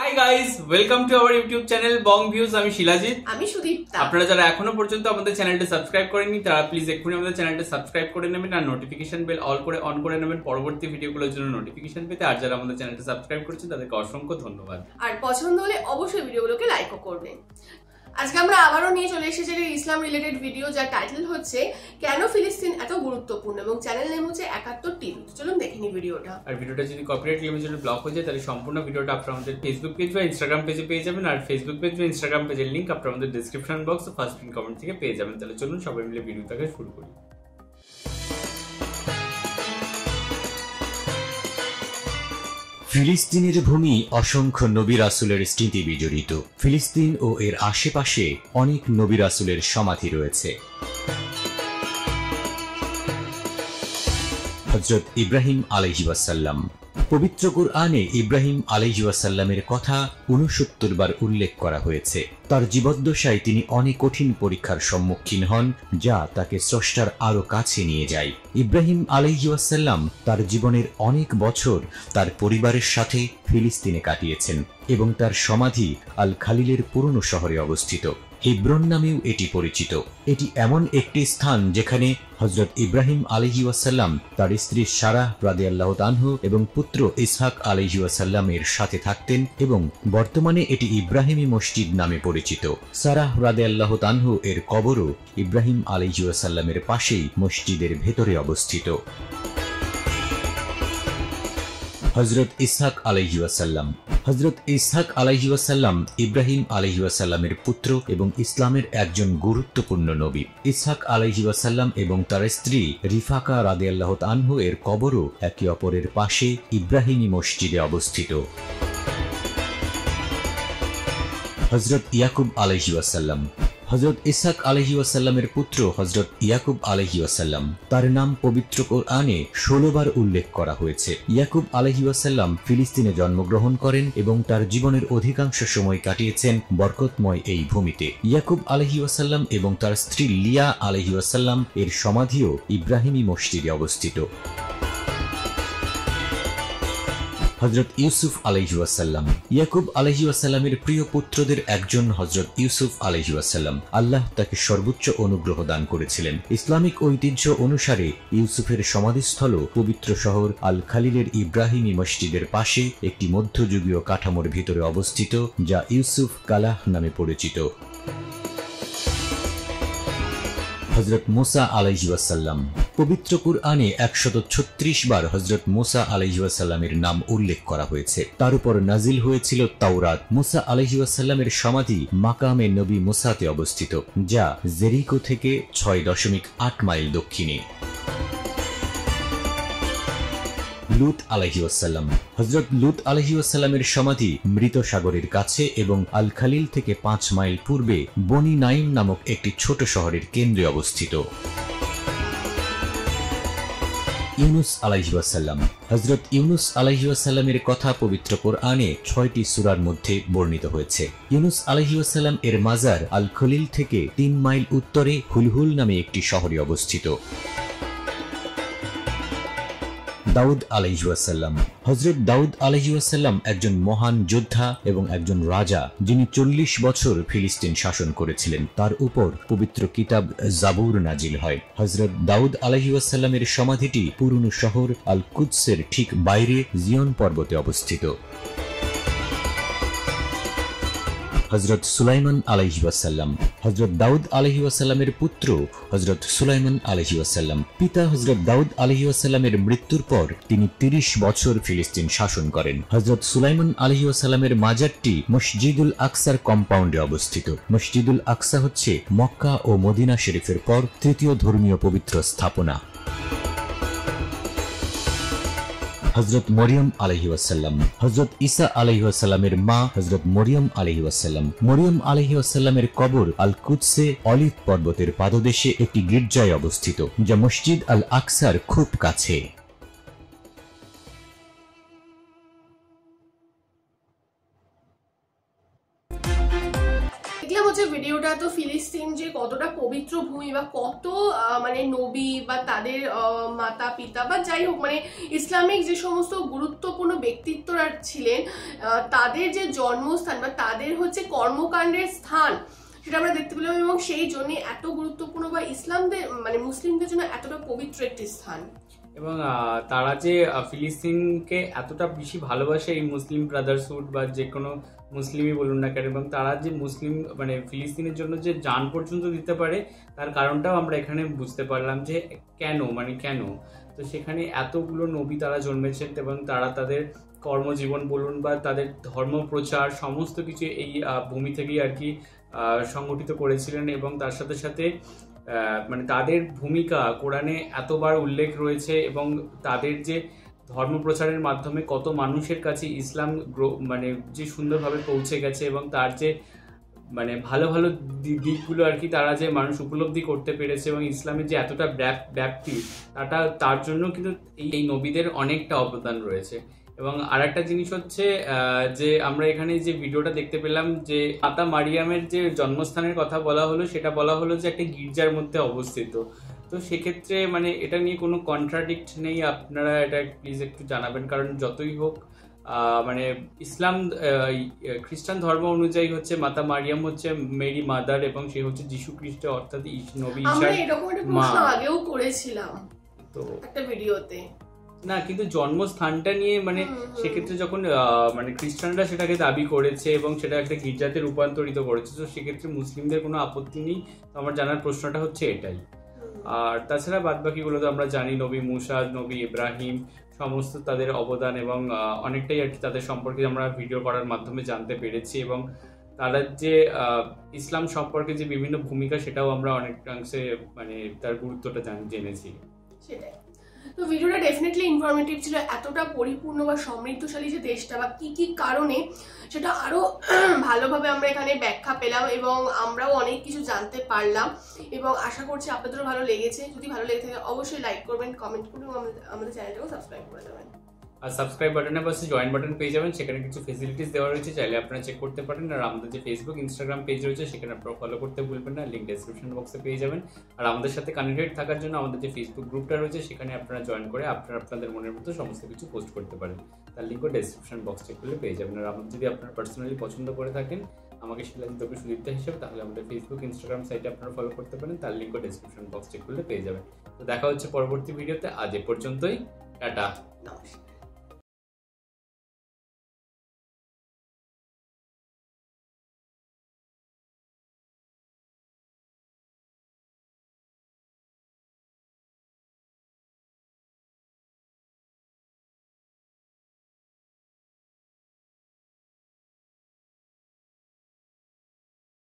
Hi guys, welcome to our YouTube channel Bong views. আমি শিলাজিৎ, আমি সুদীপ্তা। আপনারা যারা এখনো পর্যন্ত আমাদের চ্যানেলটা সাবস্ক্রাইব করেননি তারা প্লিজ এক্ষুনি আমাদের চ্যানেলটা সাবস্ক্রাইব করে নেবেন আর নোটিফিকেশন বেল অন করে নেবেন পরবর্তী ভিডিওগুলোর জন্য নোটিফিকেশন পেতে। আর যারা আমাদের চ্যানেলটা সাবস্ক্রাইব করেছেন তাদেরকে অসংখ্য ধন্যবাদ। আর পছন্দ হলে অবশ্যই ভিডিওগুলোকে লাইকও করবেন। আজকে আমরা আবারও নিয়ে চলে এসেছি ইসলাম রিলেটেড ভিডিও, যার টাইটেল হচ্ছে কেন ফিলিস্তিন এত গুরুত্বপূর্ণ এবং চ্যানেল নেম হচ্ছে 71 টিভি। চলুন দেখে নিই ভিডিওটা। আর ভিডিওটা যদি কপিরাইট ক্লেমের জন্য ব্লক হয়ে যায় তাহলে সম্পূর্ণ ভিডিওটা আপনারা আমাদের ফেসবুক পেজ বা ইনস্টাগ্রাম পেজে পেয়ে যাবেন। আর ফেসবুক পেজ বা ইনস্টাগ্রাম পেজের লিংক আপনারা আমাদের ডেসক্রিপশন বক্স ও ফার্স্ট পিন কমেন্ট থেকে পেয়ে যাবেন। তাহলে চলুন সবাই মিলে ভিডিওটাকে শুরু করি। ফিলিস্তিনের ভূমি অসংখ্য নবী রাসূলের স্মৃতি বিজড়িত। ফিলিস্তিন ও এর আশেপাশে অনেক নবী রাসূলের সমাধি রয়েছে। হযরত ইব্রাহিম আলাইহিস সালাম। পবিত্র কুরআনে ইব্রাহিম আলাইহিস সালামের কথা ৬৯ বার উল্লেখ করা হয়েছে। তার জীবদ্দশায় তিনি অনেক কঠিন পরীক্ষার সম্মুখীন হন, যা তাকে স্রষ্টার আরো কাছে নিয়ে যায়। ইব্রাহিম আলাইহিস সালাম তার জীবনের অনেক বছর তার পরিবারের সাথে ফিলিস্তিনে কাটিয়েছেন এবং তার সমাধি আল খালিলের পুরনো শহরে অবস্থিত। হেব্রন নামেও এটি পরিচিত। এটি এমন একটি স্থান যেখানে হযরত ইব্রাহিম আলাইহিস সালাম তার স্ত্রী সারাহ রাদিয়াল্লাহু তাআলা এবং পুত্র ইসহাক আলাইহিস সালামের সাথে থাকতেন এবং বর্তমানে এটি ইব্রাহিমী মসজিদ নামে পরিচিত। সারাহ রাদিয়াল্লাহু তাআলা এর কবরও ইব্রাহিম আলাইহিস সালামের পাশেই মসজিদের ভেতরে অবস্থিত। হযরত ইসহাক আলাইহিস সালাম। হযরত ইসহাক আলাইহিস সালাম ইব্রাহিম আলাইহিস সালামের পুত্র এবং ইসলামের একজন গুরুত্বপূর্ণ নবী। ইসহাক আলাইহিস সালাম এবং তার স্ত্রী রিফাকা রাদিয়াল্লাহু তাআলা এর কবরও একে অপরের পাশে ইব্রাহিমী মসজিদে অবস্থিত। হযরত ইয়াকুব আলাইহিস সালাম। হযরত ইসহাক আলাইহিস সালামের পুত্র হযরত ইয়াকুব আলাইহিস সালাম, তার নাম পবিত্র কোরআনে 16 বার উল্লেখ করা হয়েছে। ইয়াকুব আলাইহিস সালাম ফিলিস্তিনে জন্মগ্রহণ করেন এবং তার জীবনের অধিকাংশ সময় কাটিয়েছেন বরকতময় এই ভূমিতে। ইয়াকুব আলাইহিস সালাম এবং তার স্ত্রী লিয়া আলাইহিস সালাম এর সমাধিও ইব্রাহিমী মসজিদে অবস্থিত। হযরত ইউসুফ আলাইহিস সালাম। ইয়াকুব আলাইহিস সালামের প্রিয় পুত্রদের একজন হযরত ইউসুফ আলাইহিস সালাম। আল্লাহ তাকে সর্বোচ্চ অনুগ্রহ দান করেছিলেন। ইসলামিক ঐতিহ্য অনুসারে ইউসুফের সমাধিস্থল পবিত্র শহর আল খালিলের ইব্রাহিমী মসজিদের পাশে একটি মধ্যযুগীয় কাঠামোর ভিতরে অবস্থিত, যা ইউসুফ কালাহ নামে পরিচিত। হযরত মুসা আলাইহিস সালাম। পবিত্র কুরআনে ১৩৬ বার হযরত মুসা আলাইহিস সালামের নাম উল্লেখ করা হয়েছে। তার উপর নাজিল হয়েছিল তাওরাত। মুসা আলাইহিস সালামের সমাধি মাকামে নবী মুসাতে অবস্থিত, যা জেরিকো থেকে ৬.৮ মাইল দক্ষিণে। লূত আলাইহিস সালাম। হযরত লূত আলাইহিস সালামের সমাধি মৃত সাগরের কাছে এবং আল খালিল থেকে ৫ মাইল পূর্বে বনি নাইম নামক একটি ছোট শহরের কেন্দ্রে অবস্থিত। ইউনুস আলাইহিস সালাম। হযরত ইউনুস আলাইহিস সালামের কথা পবিত্র কোরআনে ৬টি সূরার মধ্যে বর্ণিত হয়েছে। ইউনুস আলাইহিস সালাম এর মাজার আল খলিল থেকে ৩ মাইল উত্তরে হুলহুল নামে একটি শহরে অবস্থিত। দাউদ আলাইহিস সালাম। হযরত দাউদ আলাইহিস সালাম একজন মহান যোদ্ধা এবং একজন রাজা, যিনি ৪০ বছর ফিলিস্তিন শাসন করেছিলেন। তার উপর পবিত্র কিতাব জাবুর নাজিল হয়। হযরত দাউদ আলাইহিস সালামের সমাধিটি পুরনো শহর আল কুদসের ঠিক বাইরে জিয়ন পর্বতে অবস্থিত। হযরত সুলাইমান আলাইহিস সালাম। হযরত দাউদ আলাইহিস সালামের পুত্র হযরত সুলাইমান আলাইহিস সালাম। পিতা হযরত দাউদ আলাইহিস সালামের মৃত্যুর পর তিনি ৩০ বছর ফিলিস্তিন শাসন করেন। হযরত সুলাইমান আলাইহিস সালামের মাজারটি মসজিদুল আকসার কম্পাউন্ডে অবস্থিত। মসজিদুল আকসা হচ্ছে মক্কা ও মদিনা শরীফের পর তৃতীয় ধর্মীয় পবিত্র স্থাপনা। হযরত মরিয়ম আলাইহিস সালাম। হযরত ঈসা আলাইহিস সালামের মা হযরত মরিয়ম আলাইহিস সালাম। মরিয়ম আলাইহিস সালামের কবর আল কুদসে অলিভ পর্বতের পাদদেশে একটি গির্জায় অবস্থিত, যা মসজিদ আল আকসার খুব কাছে। ভিডিওটা তো ফিলিস্তিন যে কতটা পবিত্র ভূমি বা কত মানে নবী বা তাদের মাতা পিতা বা যাই হোক মানে ইসলামিক যে সমস্ত গুরুত্বপূর্ণ ব্যক্তিত্বরা ছিলেন তাদের যে জন্মস্থান বা তাদের হচ্ছে কর্মকাণ্ডের স্থান সেটা আমরা দেখতে পেলাম, এবং সেই জন্য এত গুরুত্বপূর্ণ বা ইসলামদের মানে মুসলিমদের জন্য এতটা পবিত্র একটি স্থান। এবং তারা যে ফিলিস্তিনকে এতটা বেশি ভালোবাসে এই মুসলিম ব্রাদার্সহুড বা যে কোনো মুসলিমই বলুন না কেন, এবং তারা যে মুসলিম মানে ফিলিস্তিনের জন্য যে জান পর্যন্ত দিতে পারে তার কারণটাও আমরা এখানে বুঝতে পারলাম যে কেন তো সেখানে এতগুলো নবী তারা জন্মেছেন এবং তারা তাদের কর্মজীবন বলুন বা তাদের ধর্ম প্রচার সমস্ত কিছু এই ভূমি থেকেই আর কি সংগঠিত করেছিলেন। এবং তার সাথে সাথে মানে তাদের ভূমিকা কোরআনে এতবার উল্লেখ রয়েছে এবং তাদের যে ধর্ম প্রচারের মাধ্যমে কত মানুষের কাছে ইসলাম মানে যে সুন্দরভাবে পৌঁছে গেছে এবং তার যে মানে ভালো ভালো দিকগুলো আর কি তারা যে মানুষ উপলব্ধি করতে পেরেছে এবং ইসলামের যে এতটা ব্যাপ্তি তার জন্য কিন্তু এই নবীদের অনেকটা অবদান রয়েছে। এবং আরেকটা জিনিস হচ্ছে যে আমরা এখানে যে ভিডিওটা দেখতে পেলাম যে মাতা মারিয়ামের যে জন্মস্থানের কথা বলা হলো, সেটা বলা হলো যে একটা গির্জার মধ্যে অবস্থিত। তো সেক্ষেত্রে মানে এটা নিয়ে কোনো কন্ট্রাডিক্ট নেই, আপনারা এটা প্লিজ একটু জানাবেন, কারণ যতই হোক মানে ইসলাম খ্রিস্টান ধর্ম অনুযায়ী হচ্ছে মাতা মারিয়াম হচ্ছে মেরি মাদার এবং সে হচ্ছে যীশু খ্রিস্ট অর্থাৎ নবী ঈসার মা। আগেও করেছিলাম তো একটা ভিডিওতে না, কিন্তু জন্মস্থানটা নিয়ে মানে সেক্ষেত্রে যখন মানে খ্রিস্টানরা সেটাকে দাবি করেছে এবং সেটা একটা গির্জাতে রূপান্তরিত করেছে, তো সেক্ষেত্রে মুসলিমদের কোনো আপত্তি নেই। তো আমার জানার প্রশ্নটা হচ্ছে এটাই। আর তাছাড়া বাদবাকিগুলো তো আমরা জানি, নবী মুসা, নবী ইব্রাহিম সমস্ত তাদের অবদান এবং অনেকটাই আর কি তাদের সম্পর্কে আমরা ভিডিও করার মাধ্যমে জানতে পেরেছি এবং তারা যে ইসলাম সম্পর্কে যে বিভিন্ন ভূমিকা সেটাও আমরা অনেকাংশে মানে তার গুরুত্বটা জেনেছি। সেটাই। তো ভিডিওটা ডেফিনেটলি ইনফরমেটিভ ছিল, এতটা পরিপূর্ণ বা সমৃদ্ধশালী যে দেশটা বা কি কি কারণে সেটা আরো ভালোভাবে আমরা এখানে ব্যাখ্যা পেলাম এবং আমরাও অনেক কিছু জানতে পারলাম এবং আশা করছি আপনাদেরও ভালো লেগেছে। যদি ভালো লেগে থাকে অবশ্যই লাইক করবেন, কমেন্ট করবেন এবং আমাদের চ্যানেলটাও সাবস্ক্রাইব করে দেবেন। আর সাবস্ক্রাইব বাটনের পাশে জয়েন বাটন পেয়ে যাবেন, সেখানে কিছু ফেসিলিটিস দেওয়া রয়েছে, চাইলে আপনারা চেক করতে পারেন। আর আমাদের যে ফেসবুক ইনস্টাগ্রাম পেজ রয়েছে সেখানে আপনারা ফলো করতে ভুলবেন না, লিঙ্ক ডেসক্রিপশন বক্সে পেয়ে যাবেন। আর আমাদের সাথে কানেক্টেড থাকার জন্য আমাদের যে ফেসবুক গ্রুপটা রয়েছে সেখানে আপনারা জয়েন করে আপনাদের মনের মতো সমস্ত কিছু পোস্ট করতে পারেন, তার লিঙ্কও ডেসক্রিপশন বক্স চেক করলে পেয়ে যাবেন। আর আমাদের যদি আপনারা পার্সোনালি পছন্দ করে থাকেন আমাকে শিলাজিৎ সুদীপ্তা হিসেবে, তাহলে আমাদের ফেসবুক ইনস্টাগ্রাম সাইটে আপনারা ফলো করতে পারেন, তার লিঙ্কও ডেসক্রিপশন বক্স চেক করলে পেয়ে যাবেন। তো দেখা হচ্ছে পরবর্তী ভিডিওতে, আজ এ পর্যন্তই, টাটা। নমস্কার।